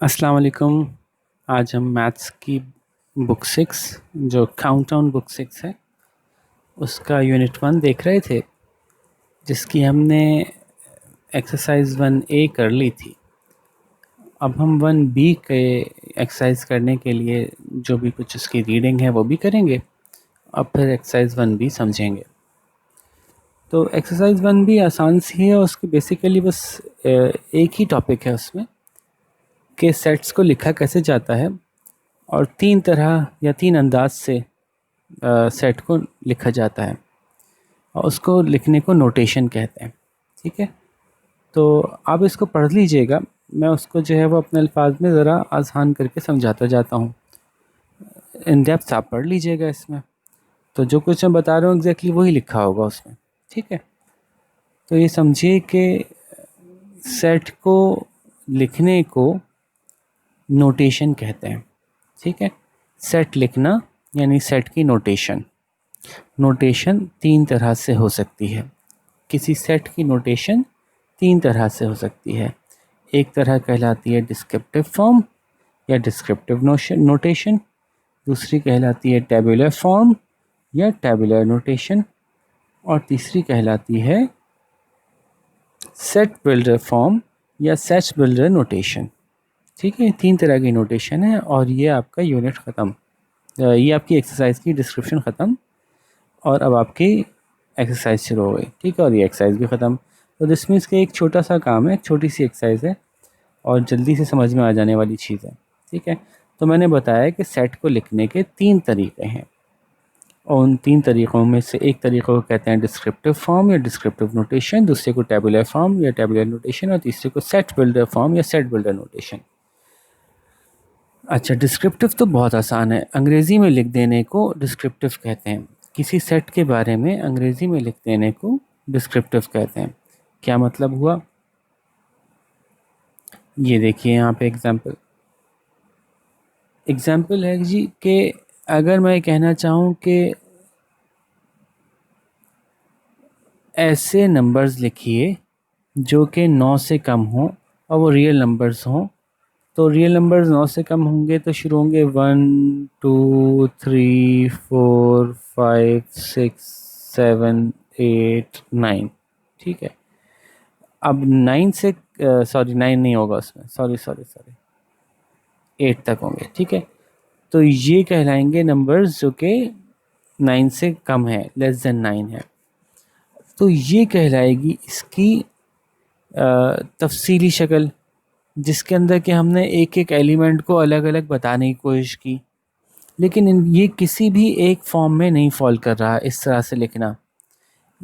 अस्सलाम वालेकुम। आज हम मैथ्स की बुक 6 जो काउंटडाउन बुक 6 है उसका यूनिट 1 देख रहे थे, जिसकी हमने एक्सरसाइज 1A कर ली थी। अब हम 1B के एक्सरसाइज करने के लिए जो भी कुछ उसकी रीडिंग है वो भी करेंगे, अब फिर एक्सरसाइज 1B समझेंगे। तो एक्सरसाइज 1B आसान सी है, उसकी बेसिकली बस एक ही टॉपिक है उसमें कि सेट्स को लिखा कैसे जाता है और 3 तरह या 3 अंदाज से सेट को लिखा जाता है और उसको लिखने को नोटेशन कहते हैं। ठीक है, तो आप इसको पढ़ लीजिएगा, मैं उसको जो है वो अपने अल्फाज में ज़रा आसान करके समझाता जाता हूँ। इन डेप्थ आप पढ़ लीजिएगा इसमें, तो जो कुछ मैं बता रहा हूँ एग्जैक्टली वही लिखा होगा उसमें। ठीक है, तो ये समझिए कि सेट को लिखने को नोटेशन कहते हैं। ठीक है, सेट लिखना यानी सेट की नोटेशन। नोटेशन 3 तरह से हो सकती है। किसी सेट की नोटेशन 3 तरह से हो सकती है। एक तरह कहलाती है डिस्क्रिप्टिव फॉर्म या डिस्क्रिप्टिव नोटेशन, दूसरी कहलाती है टेबुलर फॉर्म या टेबुलर नोटेशन, और तीसरी कहलाती है सेट बिल्डर फॉर्म या सेट बिल्डर नोटेशन। ठीक है, 3 तरह की नोटेशन है और ये आपका यूनिट ख़त्म, ये आपकी एक्सरसाइज की डिस्क्रिप्शन ख़त्म और अब आपकी एक्सरसाइज शुरू हो गई। ठीक है, और ये एक्सरसाइज भी ख़त्म। तो दिस मीन्स के एक छोटा सा काम है, एक छोटी सी एक्सरसाइज है और जल्दी से समझ में आ जाने वाली चीज़ है। ठीक है, तो मैंने बताया कि सेट को लिखने के 3 तरीके हैं और उन 3 तरीक़ों में से एक तरीक़े को कहते हैं डिस्क्रिप्टिव फॉर्म या डिस्क्रिप्टिव नोटेशन, दूसरे को टेबुलर फॉर्म या टेबुलर नोटेशन और तीसरे को सेट बिल्डर फॉर्म या सेट बिल्डर नोटेशन। अच्छा, डिस्क्रिप्टिव तो बहुत आसान है, अंग्रेज़ी में लिख देने को डिस्क्रिप्टिव कहते हैं। किसी सेट के बारे में अंग्रेज़ी में लिख देने को डिस्क्रिप्टिव कहते हैं। क्या मतलब हुआ, ये देखिए यहाँ पे एग्जाम्पल है जी कि अगर मैं कहना चाहूँ कि ऐसे नंबर्स लिखिए जो कि 9 से कम हों और वो रियल नंबर्स हों, तो रियल नंबर्स 9 से कम होंगे तो शुरू होंगे 1 2 3 4 5 6 7 8 9। ठीक है, अब 9 से सॉरी 9 नहीं होगा उसमें, सॉरी 8 तक होंगे। ठीक है, तो ये कहलाएंगे नंबर्स जो कि 9 से कम है, लेस देन 9 है। तो ये कहलाएगी इसकी तफसीली शक्ल, जिसके अंदर कि हमने एक एक एलिमेंट को अलग अलग बताने की कोशिश की, लेकिन ये किसी भी एक फॉर्म में नहीं फॉल कर रहा। इस तरह से लिखना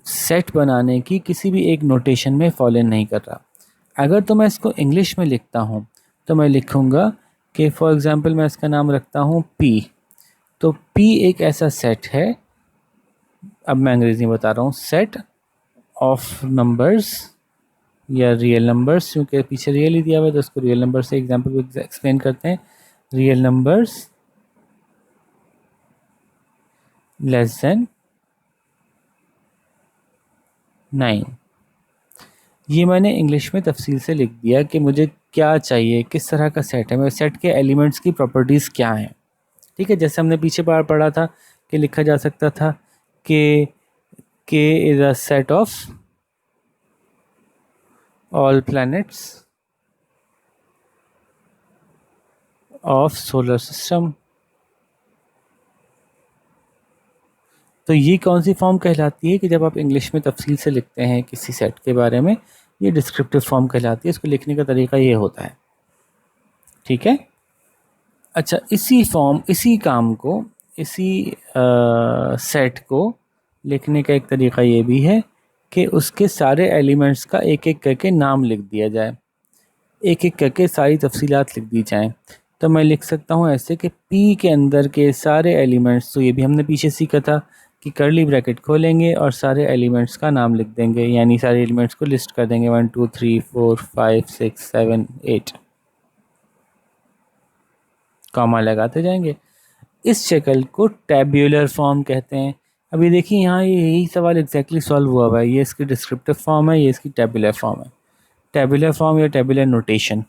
सेट बनाने की किसी भी एक नोटेशन में फॉल इन नहीं कर रहा। अगर तो मैं इसको इंग्लिश में लिखता हूँ तो मैं लिखूँगा कि फॉर एग्ज़ाम्पल मैं इसका नाम रखता हूँ P, तो P एक ऐसा सेट है, अब मैं अंग्रेज़ी में बता रहा हूँ, सेट ऑफ नंबर्स या रियल नंबर्स, क्योंकि पीछे रियल ही दिया हुआ है तो उसको रियल नंबर से एग्जाम्पल एक्सप्लेन करते हैं। Real numbers less then 9। ये मैंने इंग्लिश में तफसील से लिख दिया कि मुझे क्या चाहिए, किस तरह का सेट है, मेरे सेट के एलिमेंट्स की प्रॉपर्टीज़ क्या हैं। ठीक है, जैसे हमने पीछे बार पढ़ा था कि लिखा जा सकता था कि K is a set of all planets of solar system. तो ये कौन सी फॉर्म कहलाती है कि जब आप इंग्लिश में तफसील से लिखते हैं किसी सेट के बारे में, ये डिस्क्रिप्टिव फॉर्म कहलाती है। इसको लिखने का तरीका ये होता है। ठीक है, अच्छा, इसी काम को, इसी सेट को लिखने का एक तरीका ये भी है कि उसके सारे एलिमेंट्स का एक एक करके नाम लिख दिया जाए, एक एक करके सारी तफसीलात लिख दी जाएं। तो मैं लिख सकता हूँ ऐसे कि P के अंदर के सारे एलिमेंट्स, तो ये भी हमने पीछे सीखा था कि कर्ली ब्रैकेट खोलेंगे और सारे एलिमेंट्स का नाम लिख देंगे, यानी सारे एलिमेंट्स को लिस्ट कर देंगे 1 2 3 4 5 6 7 8, कॉमा लगाते जाएंगे। इस शक्ल को टेब्यूलर फॉर्म कहते हैं। अभी देखिए यहाँ यही सवाल एग्जैक्टली सॉल्व हुआ है, ये इसकी डिस्क्रिप्टिव फॉर्म है, ये इसकी टेबुलर फॉर्म है, टेबुलर फॉर्म या टेबुलर नोटेशन।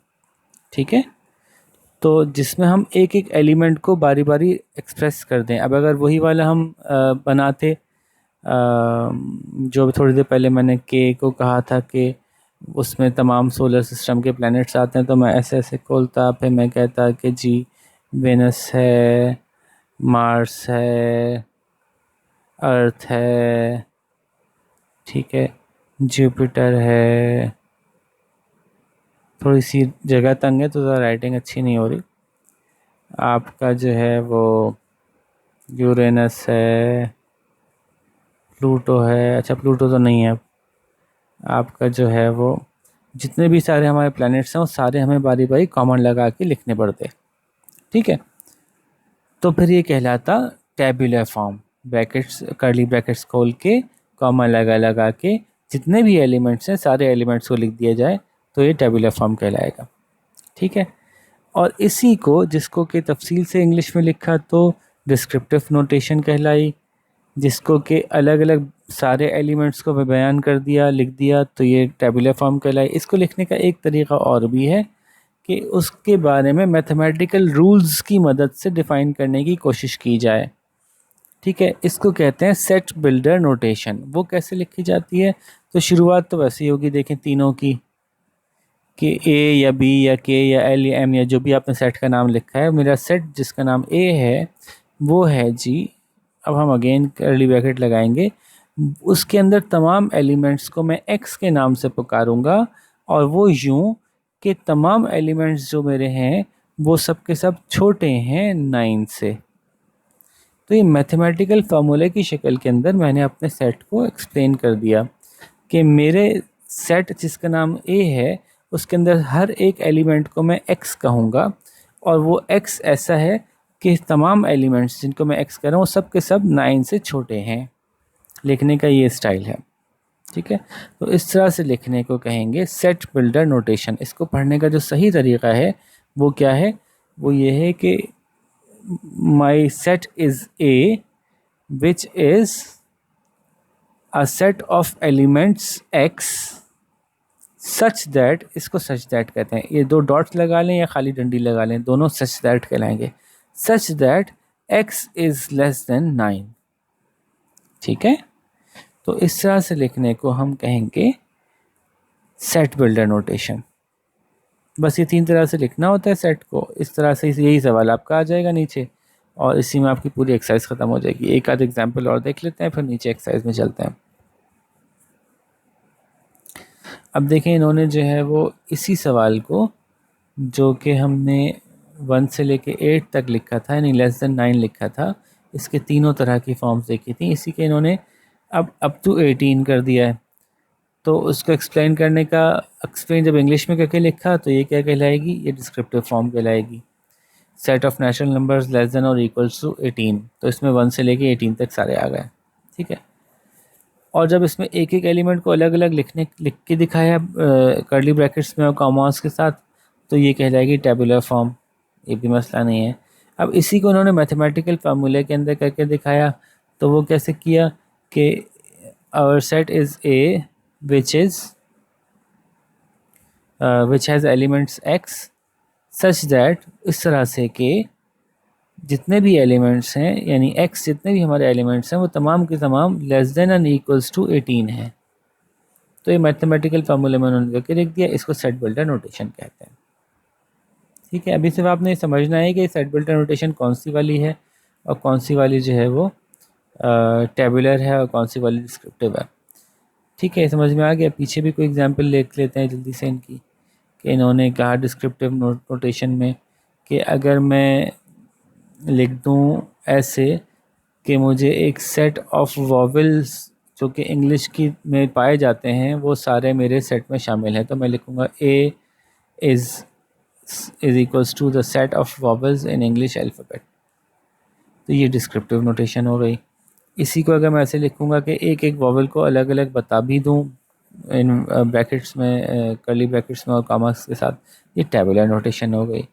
ठीक है, तो जिसमें हम एक एक एलिमेंट को बारी बारी एक्सप्रेस कर दें। अब अगर वही वाला हम बनाते, जो थोड़ी देर पहले मैंने के को कहा था कि उसमें तमाम सोलर सिस्टम के प्लैनेट्स आते हैं, तो मैं ऐसे ऐसे खोलता, फिर मैं कहता कि जी वेनस है, मार्स है, अर्थ है, ठीक है, जुपिटर है। थोड़ी सी जगह तंग है तो ज़रा राइटिंग अच्छी नहीं हो रही। आपका जो है वो यूरेनस है, प्लूटो है, अच्छा प्लूटो तो नहीं है। आपका जो है वो जितने भी सारे हमारे प्लैनेट्स हैं वो सारे हमें बारी बारी कॉमन लगा के लिखने पड़ते, ठीक है। तो फिर ये कहलाता tabular form, brackets curly brackets खोल के कॉमा लगा लगा के जितने भी एलिमेंट्स हैं सारे एलिमेंट्स को लिख दिया जाए तो ये टैब्यूलर फॉर्म कहलाएगा, ठीक है। और इसी को जिसको कि तफसील से इंग्लिश में लिखा तो डिस्क्रिप्टिव नोटेशन कहलाई, जिसको कि अलग अलग सारे एलिमेंट्स को बयान कर दिया, लिख दिया, तो ये टैब्यूलर फॉर्म कहलाई। इसको लिखने का एक तरीका और भी है कि उसके बारे में मैथमेटिकल रूल्स की मदद से डिफ़ाइन करने की कोशिश की जाए, ठीक है। इसको कहते हैं सेट बिल्डर नोटेशन। वो कैसे लिखी जाती है? तो शुरुआत तो वैसे ही होगी, देखें तीनों की, कि ए या बी या के या एल या एम या जो भी आपने सेट का नाम लिखा है, मेरा सेट जिसका नाम ए है वो है जी, अब हम अगेन कर्ली ब्रैकेट लगाएंगे, उसके अंदर तमाम एलिमेंट्स को मैं एक्स के नाम से पुकारूंगा, और वो यूं कि तमाम एलिमेंट्स जो मेरे हैं वो सब के सब छोटे हैं 9 से। तो ये मैथमेटिकल फार्मूले की शक्ल के अंदर मैंने अपने सेट को एक्सप्लेन कर दिया कि मेरे सेट जिसका नाम ए है उसके अंदर हर एक एलिमेंट को मैं एक्स कहूँगा, और वो एक्स ऐसा है कि तमाम एलिमेंट्स जिनको मैं एक्स कर रहा हूँ सब के सब 9 से छोटे हैं। लिखने का ये स्टाइल है, ठीक है। तो इस तरह से लिखने को कहेंगे सेट बिल्डर नोटेशन। इसको पढ़ने का जो सही तरीका है वो क्या है? वो ये है कि my set is A which is a set of elements x such that, इसको such that कहते हैं, ये दो डॉट्स लगा लें या खाली डंडी लगा लें, दोनों such that कहलाएंगे। such that x is less than 9, ठीक है। तो इस तरह से लिखने को हम कहेंगे सेट बिल्डर नोटेशन। बस ये 3 तरह से लिखना होता है सेट को। इस तरह से यही सवाल आपका आ जाएगा नीचे, और इसी में आपकी पूरी एक्सरसाइज ख़त्म हो जाएगी। एक आध एग्जाम्पल और देख लेते हैं फिर नीचे एक्सरसाइज में चलते हैं। अब देखें इन्होंने जो है वो इसी सवाल को, जो कि हमने 1 से लेके 8 तक लिखा था, यानी लेस देन 9 लिखा था, इसके तीनों तरह की फॉर्म्स देखी थी। इसी के इन्होंने अब अप टू 18 कर दिया है। तो उसको एक्सप्लेन करने का, एक्सप्लेन जब इंग्लिश में करके लिखा तो ये क्या कहलाएगी? ये डिस्क्रिप्टिव फॉर्म कहलाएगी। Set of natural numbers less than और इक्वल्स टू 18, तो इसमें 1 से लेके 18 तक सारे आ गए, ठीक है। और जब इसमें एक एक एलिमेंट को अलग अलग लिख के दिखाया कर्ली ब्रैकेट्स में और कॉमास के साथ, तो ये कहलाएगी टेबुलर फॉर्म। ये भी मसला नहीं है। अब इसी को उन्होंने मैथमेटिकल फार्मूले के अंदर करके दिखाया, तो वो कैसे किया कि our set is A which is which has elements x such that, इस तरह से कि जितने भी एलिमेंट्स हैं यानी x जितने भी हमारे एलिमेंट्स हैं वो तमाम के तमाम less than and equals to 18 है। तो ये मैथमेटिकल फार्मूले में उन्होंने करके लिख दिया, इसको सेट बिल्डर नोटेशन कहते हैं, ठीक है। अभी सिर्फ आपने समझना है कि सेट बिल्डर नोटेशन कौन सी वाली है और कौन सी वाली जो है वो टेबुलर है और कौन सी वाली डिस्क्रिप्टिव है, ठीक है। समझ में आ गया। पीछे भी कोई एग्जांपल देख लेते हैं जल्दी से इनकी, कि इन्होंने कहा डिस्क्रिप्टिव नोटेशन में कि अगर मैं लिख दूँ ऐसे कि मुझे एक सेट ऑफ वॉवेल्स जो कि इंग्लिश की में पाए जाते हैं वो सारे मेरे सेट में शामिल हैं, तो मैं लिखूँगा A is equals to the set of vowels in English alphabet. तो ये डिस्क्रिप्टिव नोटेशन हो गई। इसी को अगर मैं ऐसे लिखूँगा कि एक एक वॉवेल को अलग अलग बता भी दूँ इन ब्रैकेट्स में, कर्ली ब्रैकेट्स में और कॉमास के साथ, ये टेबुलर नोटेशन हो गई।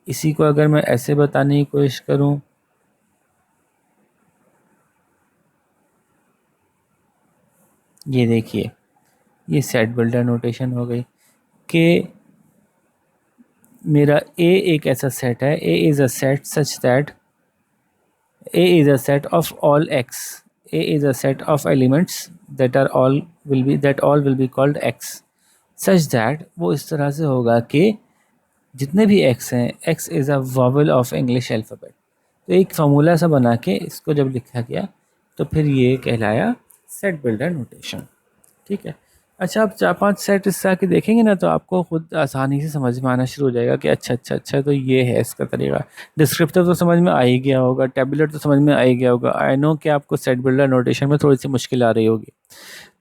इसी को अगर मैं ऐसे बताने की कोशिश करूँ, ये देखिए, ये सेट बिल्डर नोटेशन हो गई कि मेरा ए एक ऐसा सेट है, A is a set such that A is a set of all x. A is a set of elements that all will be called x. Such that वो इस तरह से होगा कि जितने भी x हैं, x is a vowel of English alphabet. तो एक फार्मूला सा बना के इसको जब लिखा गया तो फिर ये कहलाया सेट बिल्डर नोटेशन। ठीक है। अच्छा, आप 4-5 सेट इससे आके देखेंगे ना तो आपको खुद आसानी से समझ में आना शुरू हो जाएगा कि अच्छा तो ये है इसका तरीका। डिस्क्रिप्टिव तो समझ में आ ही गया होगा, टेबुलर तो समझ में आ ही गया होगा। आई नो कि आपको सेट बिल्डर नोटेशन में थोड़ी सी मुश्किल आ रही होगी,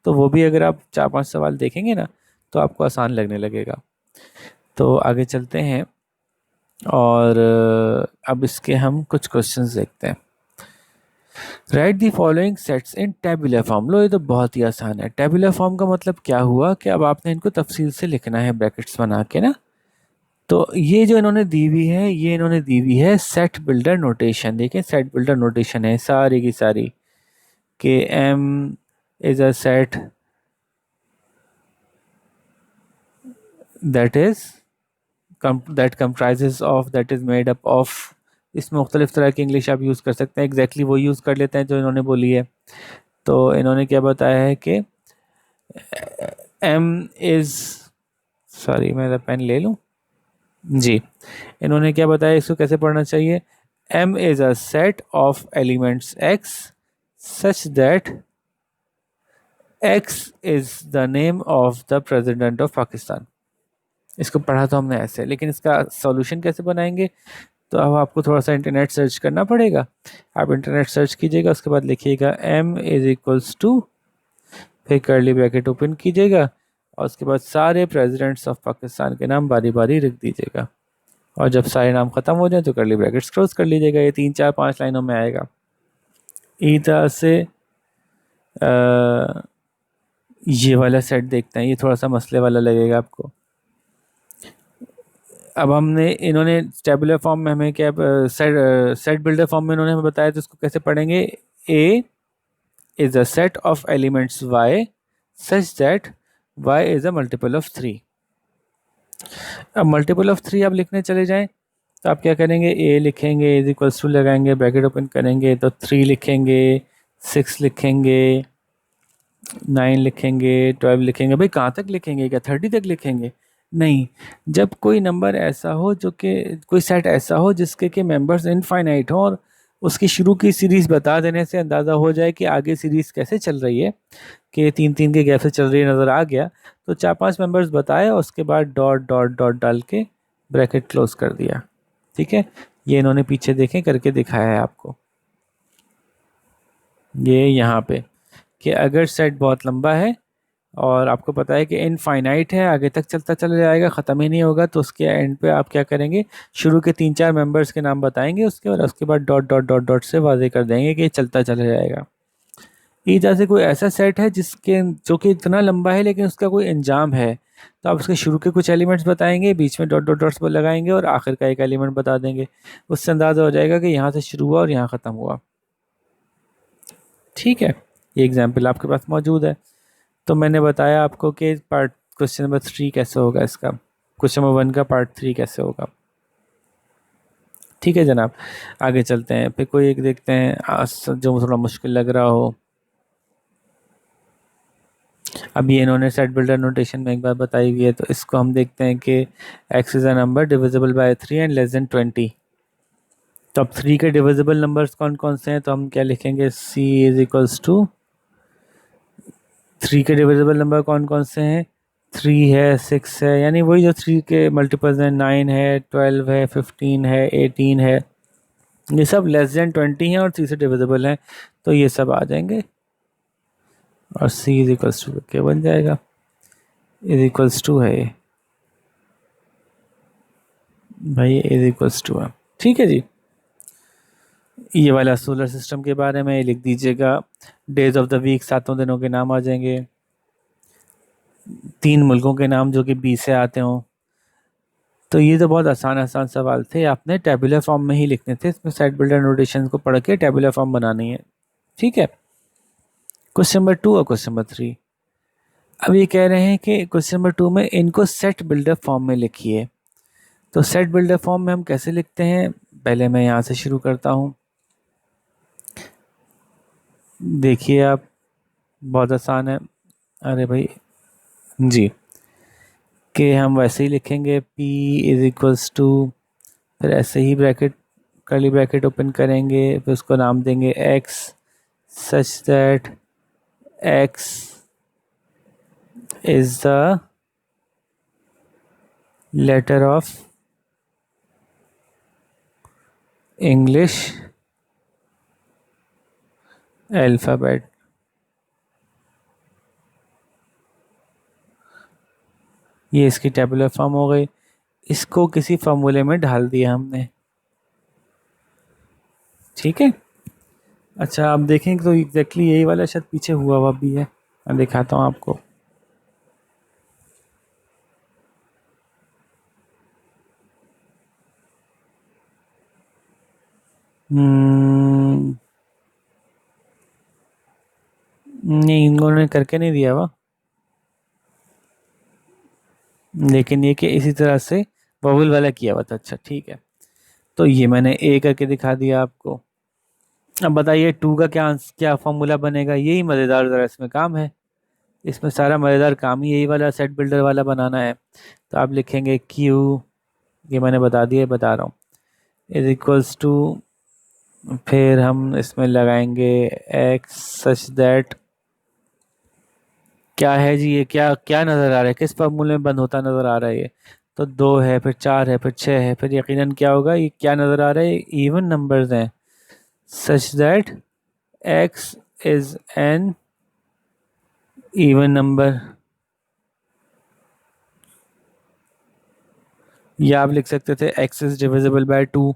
तो वो भी अगर आप 4-5 सवाल देखेंगे ना तो आपको आसान लगने लगेगा। तो आगे चलते हैं और अब इसके हम कुछ क्वेश्चंस देखते हैं। Write the following sets in tabular form. लो, ये तो बहुत ही आसान है। टेबुलर फॉर्म का मतलब क्या हुआ कि अब आपने इनको तफसील से लिखना है ब्रैकेट्स बना के ना। तो ये जो इन्होंने दी हुई है, ये इन्होंने दी हुई है सेट बिल्डर नोटेशन। देखिए सेट बिल्डर नोटेशन है सारी की सारी कि M is a set that is that comprises of that is made up of. इसमें मुख्तलिफ तरह की इंग्लिश आप यूज़ कर सकते हैं, एग्जैक्टली वो यूज़ कर लेते हैं जो इन्होंने बोली है। तो इन्होंने क्या बताया है कि एम इज़, सॉरी मैं पेन ले लूँ जी। इन्होंने क्या बताया, इसको कैसे पढ़ना चाहिए। M is a set of elements x such that x is the name of the president of Pakistan. इसको पढ़ा तो हमने ऐसे, लेकिन इसका सॉल्यूशन कैसे बनाएंगे तो अब आपको थोड़ा सा इंटरनेट सर्च करना पड़ेगा। आप इंटरनेट सर्च कीजिएगा, उसके बाद लिखिएगा एम इज इक्वल्स टू, फिर कर्ली ब्रैकेट ओपन कीजिएगा और उसके बाद सारे प्रेसिडेंट्स ऑफ पाकिस्तान के नाम बारी बारी लिख दीजिएगा और जब सारे नाम ख़त्म हो जाए तो कर्ली ब्रैकेट्स क्लोज कर लीजिएगा। ये 3-4-5 लाइनों में आएगा। इसी तरह से ये वाला सेट देखते हैं, ये थोड़ा सा मसले वाला लगेगा आपको। अब हमने इन्होंने टेबुलर फॉर्म में हमें क्या सेट बिल्डर फॉर्म में इन्होंने हमें बताया, तो इसको कैसे पढ़ेंगे। A is a set of elements y such that y is a multiple of 3। अब मल्टीपल ऑफ 3 आप लिखने चले जाएं तो आप क्या करेंगे, a लिखेंगे इज इक्वल्स टू लगाएंगे, ब्रैकेट ओपन करेंगे तो 3 लिखेंगे, 6 लिखेंगे, 9 लिखेंगे, 12 लिखेंगे। भाई कहाँ तक लिखेंगे, क्या 30 तक लिखेंगे? नहीं। जब कोई नंबर ऐसा हो जो कि कोई सेट ऐसा हो जिसके के मेंबर्स इनफाइनाइट हो और उसकी शुरू की सीरीज़ बता देने से अंदाज़ा हो जाए कि आगे सीरीज़ कैसे चल रही है, कि 3-3 के गैप से चल रही है, नज़र आ गया तो 4-5 मेंबर्स बताए और उसके बाद डॉट डॉट डॉट डाल के ब्रैकेट क्लोज कर दिया। ठीक है, ये इन्होंने पीछे देखें करके दिखाया है आपको। ये यहाँ पे कि अगर सेट बहुत लंबा है और आपको पता है कि इनफाइनाइट है, आगे तक चलता चला जाएगा, ख़त्म ही नहीं होगा, तो उसके एंड पे आप क्या करेंगे, शुरू के 3-4 मेंबर्स के नाम बताएंगे उसके, और उसके बाद डॉट डॉट डॉट डॉट से वाजे कर देंगे कि ये चलता चला जाएगा। इस तरह से कोई ऐसा सेट है जिसके जो कि इतना लंबा है लेकिन उसका कोई अंजाम है, तो आप उसके शुरू के कुछ एलिमेंट्स बताएंगे, बीच में डॉट डॉट डॉट्स लगाएंगे और आखिर का एक एलिमेंट बता देंगे। उससे अंदाज़ा हो जाएगा कि यहाँ से शुरू हुआ और यहाँ ख़त्म हुआ। ठीक है, ये एग्जाम्पल आपके पास मौजूद है। तो मैंने बताया आपको कि पार्ट क्वेश्चन नंबर 3 कैसे होगा, इसका क्वेश्चन नंबर 1 का पार्ट 3 कैसे होगा। ठीक है जनाब, आगे चलते हैं। फिर कोई एक देखते हैं जो थोड़ा मुश्किल लग रहा हो। अब ये इन्होंने सेट बिल्डर नोटेशन में एक बार बताई हुई है, तो इसको हम देखते हैं कि x is a number divisible by 3 and less than 20। तो अब 3 के डिविजिबल नंबर्स कौन कौन से हैं, तो हम क्या लिखेंगे, c इज इक्वल्स टू 3 के डिविजिबल नंबर कौन कौन से हैं, 3 है, 6 है, यानी वही जो 3 के मल्टीपल्स हैं, 9 है, 12 है, 15 है, 18 है, ये सब लेस देन 20 हैं और 3 से डिविजिबल हैं, तो ये सब आ जाएंगे और c इज इक्वल्स टू क्या बन जाएगा, इज इक्वल्स टू है ये भाई, इज इक्वल्स टू है। ठीक है जी, ये वाला सोलर सिस्टम के बारे में लिख दीजिएगा। डेज ऑफ द वीक 7 दिनों के नाम आ जाएंगे, 3 मुल्कों के नाम जो कि 20 से आते हों। तो ये तो बहुत आसान आसान सवाल थे, आपने टेबुलर फॉर्म में ही लिखने थे, इसमें सेट बिल्डर नोटेशन को पढ़ के टेबुलर फॉर्म बनानी है। ठीक है, क्वेश्चन नंबर 2 और क्वेश्चन नंबर 3। अब ये कह रहे हैं कि क्वेश्चन नंबर 2 में इनको सेट बिल्डर फॉर्म में लिखिए। तो सेट बिल्डर फॉर्म में हम कैसे लिखते हैं, पहले मैं यहाँ से शुरू करता हूँ। देखिए आप, बहुत आसान है। अरे भाई जी, कि हम वैसे ही लिखेंगे P इज इक्वल्स टू, फिर ऐसे ही ब्रैकेट, कर्ली ब्रैकेट ओपन करेंगे, फिर उसको नाम देंगे X, such that X is the letter of English alphabet. ये इसकी टेबुलर फॉर्म हो गई। इसको किसी फॉर्मूले में ढाल दिया हमने, ठीक है। अच्छा आप देखेंगे तो एग्जैक्टली यही वाला शायद पीछे हुआ हुआ भी है, मैं दिखाता हूँ आपको। नहीं, इन्होंने करके नहीं दिया हुआ, लेकिन ये कि इसी तरह से बबल वाला किया हुआ था। अच्छा ठीक है, तो ये मैंने ए करके दिखा दिया आपको। अब बताइए टू का क्या क्या फॉर्मूला बनेगा, यही मज़ेदार ज़रा इसमें काम है। इसमें सारा मज़ेदार काम ही यही वाला सेट बिल्डर वाला बनाना है। तो आप लिखेंगे क्यू, ये मैंने बता दिया, बता रहा हूँ, इज इक्वल्स टू, फिर हम इसमें लगाएंगे एक्स सच दैट, क्या है जी, ये क्या क्या नज़र आ रहा है, किस फॉर्मूले में बंद होता नज़र आ रहा है ये। तो दो है, फिर चार है, फिर छः है, फिर यकीनन क्या होगा, ये क्या नज़र आ रहा है, इवन नंबर्स हैं, सच that x is an even number. या आप लिख सकते थे x is divisible by two.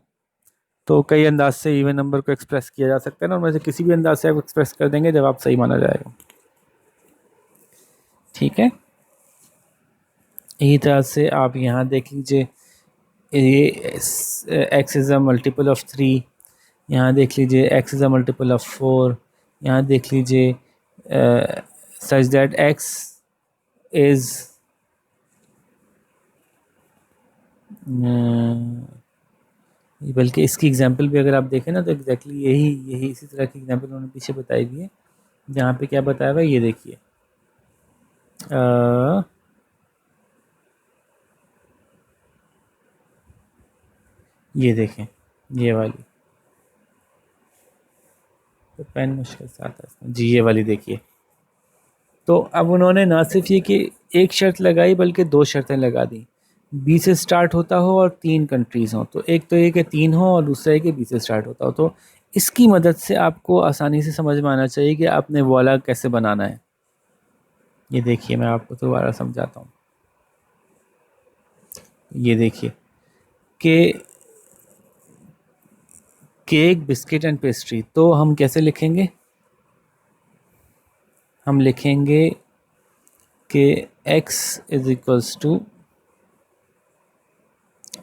तो कई अंदाज से इवन नंबर को एक्सप्रेस किया जा सकता है ना, उनमें से किसी भी अंदाज से आप एक्सप्रेस कर देंगे, जवाब सही माना जाएगा, ठीक है। इसी तरह से आप यहाँ देख लीजिए, ये x is a multiple of three, यहाँ देख लीजिए x is a multiple of four, यहाँ देख लीजिए सच दैट एक्स इज़, बल्कि इसकी एग्जांपल भी अगर आप देखें ना तो एग्जैक्टली यही यही इसी तरह की एग्जांपल उन्होंने पीछे बताई हुई है, जहाँ पे क्या बताया हुआ है ये देखिए। ये देखें, ये वाली, तो पेन मुश्किल से आता है इसमें जी, ये वाली देखिए। तो अब उन्होंने ना सिर्फ ये कि एक शर्त लगाई, बल्कि दो शर्तें लगा दी, बी से स्टार्ट होता हो और तीन कंट्रीज़ हों। तो एक तो ये कि तीन हो, और दूसरा है कि बी से स्टार्ट होता हो। तो इसकी मदद से आपको आसानी से समझ में आना चाहिए कि आपने वो वाला कैसे बनाना है। ये देखिए मैं आपको दोबारा समझाता हूँ। ये देखिए कि केक, बिस्किट एंड पेस्ट्री, तो हम कैसे लिखेंगे, हम लिखेंगे कि x इज इक्वल्स टू,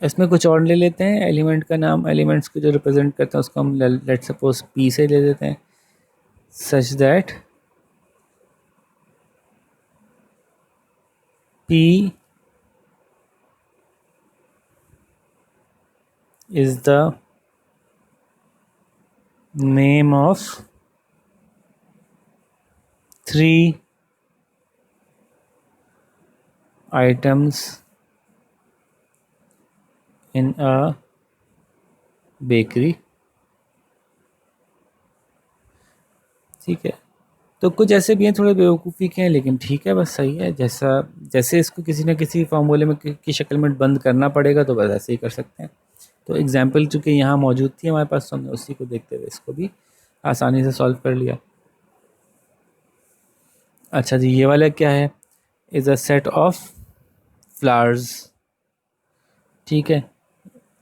इसमें कुछ और ले लेते हैं एलिमेंट का नाम, एलिमेंट्स को जो रिप्रेजेंट करते हैं उसको हम लेट सपोज p से ले लेते हैं, such that p is the name of three items in a bakery, ठीक है। तो कुछ ऐसे भी हैं थोड़े बेवकूफ़ी के हैं, लेकिन ठीक है, बस सही है। जैसा जैसे इसको किसी न किसी फार्मूले में की शक्ल में बंद करना पड़ेगा, तो बस ऐसे ही कर सकते हैं। तो एग्जाम्पल चूँकि यहाँ मौजूद थी हमारे पास, तो हमने उसी को देखते हुए इसको भी आसानी से सॉल्व कर लिया। अच्छा जी, ये वाला क्या है, is a set of flowers, ठीक है।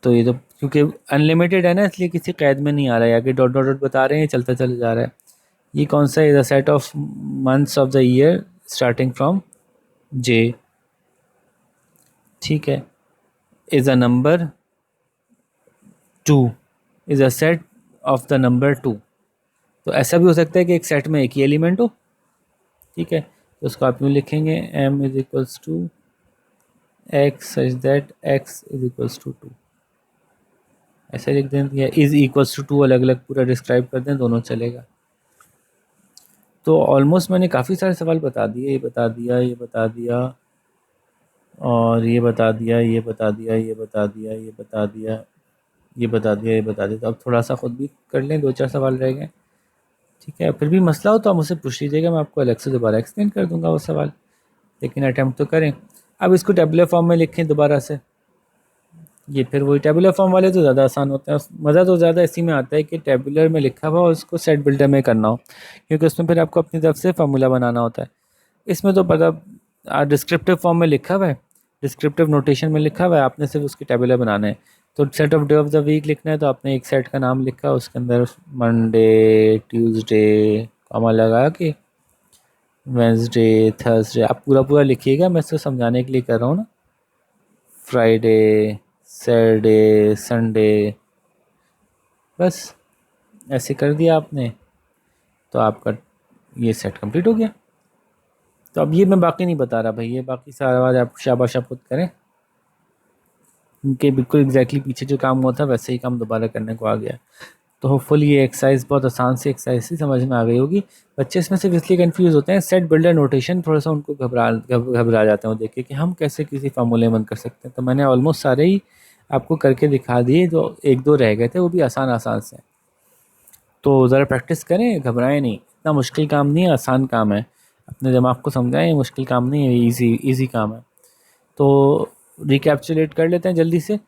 तो ये तो क्योंकि अनलिमिटेड है ना, इसलिए किसी कैद में नहीं आ रहा है, आगे डॉट डॉट डॉट बता रहे हैं, चलता चला जा रहा है। ये कौन सा, is a set of months of the year starting from जे, ठीक है। Is a number two, is a set of the number two. तो ऐसा भी हो सकता है कि एक सेट में एक ही एलिमेंट हो, ठीक है। तो उसको आप यूँ लिखेंगे, m is equals to x such that x is equals to 2, ऐसे लिख दें या इज इक्वल्स टू 2 अलग अलग पूरा डिस्क्राइब कर दें, दोनों चलेगा। तो ऑलमोस्ट मैंने काफ़ी सारे सवाल बता दिए, ये बता दिया, ये बता दिया, और ये बता दिया, ये बता दिया, ये बता दिया, ये बता दिया, ये बता दिया, ये बता दिया। तो अब थोड़ा सा खुद भी कर लें, 2-4 सवाल रह गए। ठीक है, फिर भी मसला हो तो आप मुझसे पूछ लीजिएगा, मैं आपको अलग से दोबारा एक्सप्लेन कर दूंगा वो सवाल, लेकिन अटैम्प्ट तो करें। अब इसको टेबुलर फॉर्म में लिखें दोबारा से। ये फिर वही टेबुलर फॉर्म वाले तो ज़्यादा आसान होते हैं, मज़ा तो ज़्यादा इसी में आता है कि टेबुलर में लिखा हुआ और उसको सेट बिल्डर में करना हो, क्योंकि उसमें फिर आपको अपनी तरफ से फार्मूला बनाना होता है। इसमें तो पता डिस्क्रिप्टिव फॉर्म में लिखा हुआ है, डिस्क्रिप्टिव नोटेशन में लिखा हुआ है, आपने सिर्फ उसकी टेबुलर बनाना है। तो set of day of the week लिखना है, तो आपने एक सेट का नाम लिखा, उसके अंदर मंडे, ट्यूसडे, कॉमा लगा के वेंसडे, थर्सडे, आप पूरा पूरा लिखिएगा, मैं इसको समझाने के लिए कर रहा हूँ ना। फ्राइडे, सैटरडे, संडे, बस ऐसे कर दिया आपने, तो आपका ये सेट कंप्लीट हो गया। तो अब ये मैं बाकी नहीं बता रहा भाई, ये बाकी सारा बात आप शाबाश आप खुद करें, उनके बिल्कुल एग्जैक्टली पीछे जो काम हुआ था वैसे ही काम दोबारा करने को आ गया। तो होपफुल ये एक्सरसाइज बहुत आसान सी एक्सरसाइज थी, समझ में आ गई होगी। बच्चे इसमें सिर्फ इसलिए कंफ्यूज होते हैं, सेट बिल्डर नोटेशन थोड़ा सा उनको घबरा जाते हैं वो देख के कि हम कैसे किसी फार्मूले बंद कर सकते हैं। तो मैंने ऑलमोस्ट सारे ही आपको करके दिखा दिए, जो एक दो रह गए थे वो भी आसान आसान से। तो ज़रा प्रैक्टिस करें, घबराएं नहीं, इतना मुश्किल काम नहीं है, आसान काम है। अपने दिमाग को समझाएं, मुश्किल काम नहीं है, इजी इजी काम है। तो रिकैप्चुलेट कर लेते हैं जल्दी से।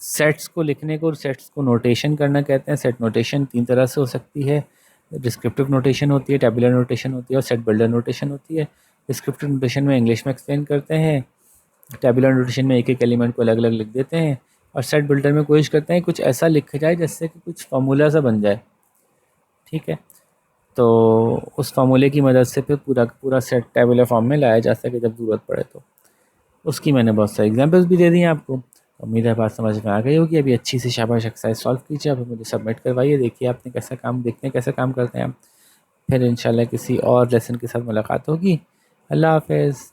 सेट्स को लिखने को और सेट्स को नोटेशन करना कहते हैं। सेट नोटेशन 3 तरह से हो सकती है, डिस्क्रिप्टिव नोटेशन होती है, टेबुलर नोटेशन होती है और सेट बिल्डर नोटेशन होती है। डिस्क्रिप्टिव नोटेशन में इंग्लिश में एक्सप्लेन करते हैं, टेबुलर नोटेशन में एक एक एलिमेंट को अलग अलग लिख देते हैं, और सेट बिल्डर में कोशिश करते हैं कुछ ऐसा लिखा जाए जिससे कि कुछ फार्मूला सा बन जाए। ठीक है, तो उस फार्मूले की मदद से फिर पूरा पूरा सेट टेबुलर फॉर्म में लाया जा सके जब ज़रूरत पड़े। तो उसकी मैंने बहुत सारे एग्जांपल्स भी दे दी हैं आपको। उम्मीद है बात समझ में आ गई होगी। अभी अच्छी सी शाबाश एक्सरसाइज सॉल्व कीजिए, अभी मुझे सबमिट करवाइए, देखिए आपने कैसा काम, देखते हैं कैसा काम करते हैं आप। फिर इंशाल्लाह किसी और लेसन के साथ मुलाकात होगी। अल्लाह हाफ़िज़।